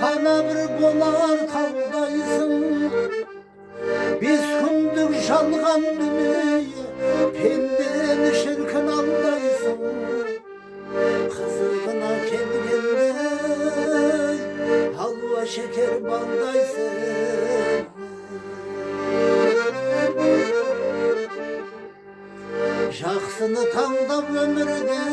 sana bir bolar tavdaysın. Biz kündür şalgan dünyayı pendeni şirkin aldaysın. Kızılgına kelgende halva şeker baldaysın. Жақсыны таңдап өмірден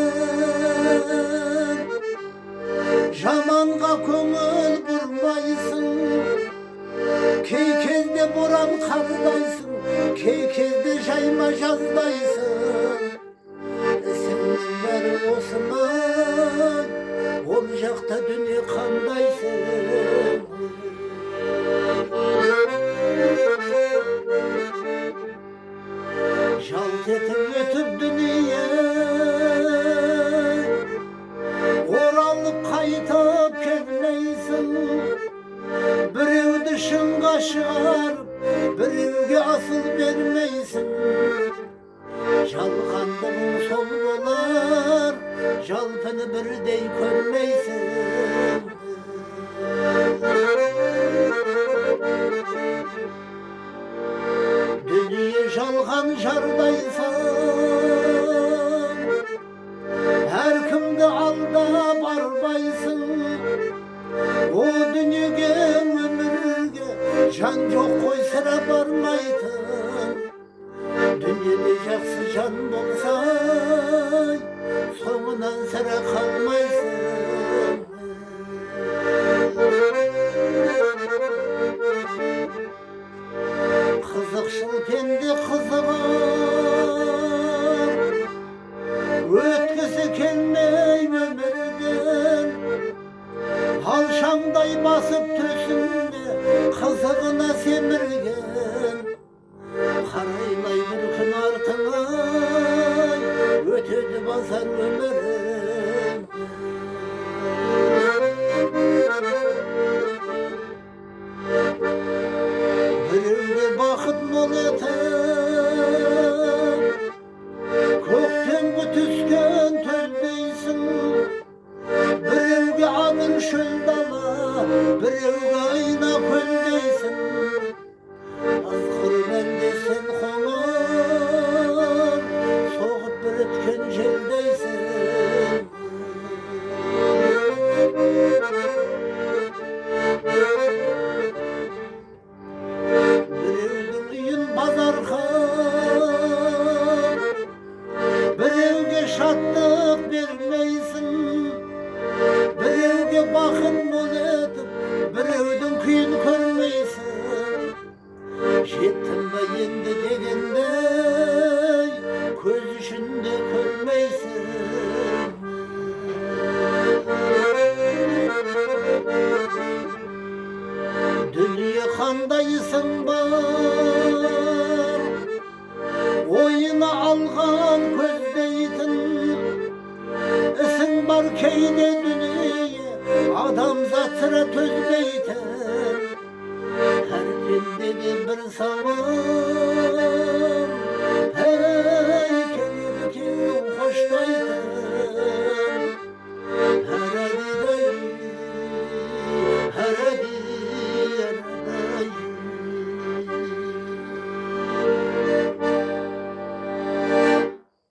жаманға көңіл бұрмайсың. Кей кезде боран қардайсың, кей кезде жайма жаздайсың. Ісіңнің бәрі осы ма, ол жақта дүние қандайсың? Жалт етіп өтіп дүние, оралып қайтып келмейсің. Біреуді шыңға шығарып, біреуге асыл бермейсің. Жалғандың сол болар, жалпыны бірдей көрмейсің. Дүние жалған жардайсың, әркімді алдап арбайсың. О дүниеге, өмірге жан жоқ қой сірә бармайтын. Дүниеде жақсы жан болса, соңынан сірә қалмайсың. Қызықшыл пенде қызығыр, өткісі келмей өмірден. Алшаңдай басып төсінде қызығына семірген. Қарайлай бір күн артыңа, өтеді базар өмірің. Біреуге бақыт мол етіп, көктемгі түскен төлдейсің. Біреуге адыр шөл дала, біреуге айна көлдейсің. Азғыр мәнде сен қоңыр, соғып бір өткен желдейсің. Біреудің үйін базарға, біреуге шаттық бермейсің. Біреуге бақыт мол етіп, біреудің күйін көрмейсің. Жеттім ба енді дегендей, көз ішінде көрмейсің. Дүние қандайсың бар, ойына алған көздейтін. Ісің бар кейде дүние, адамзат сірә төзбейтін. Әр пендеге бір сабыр,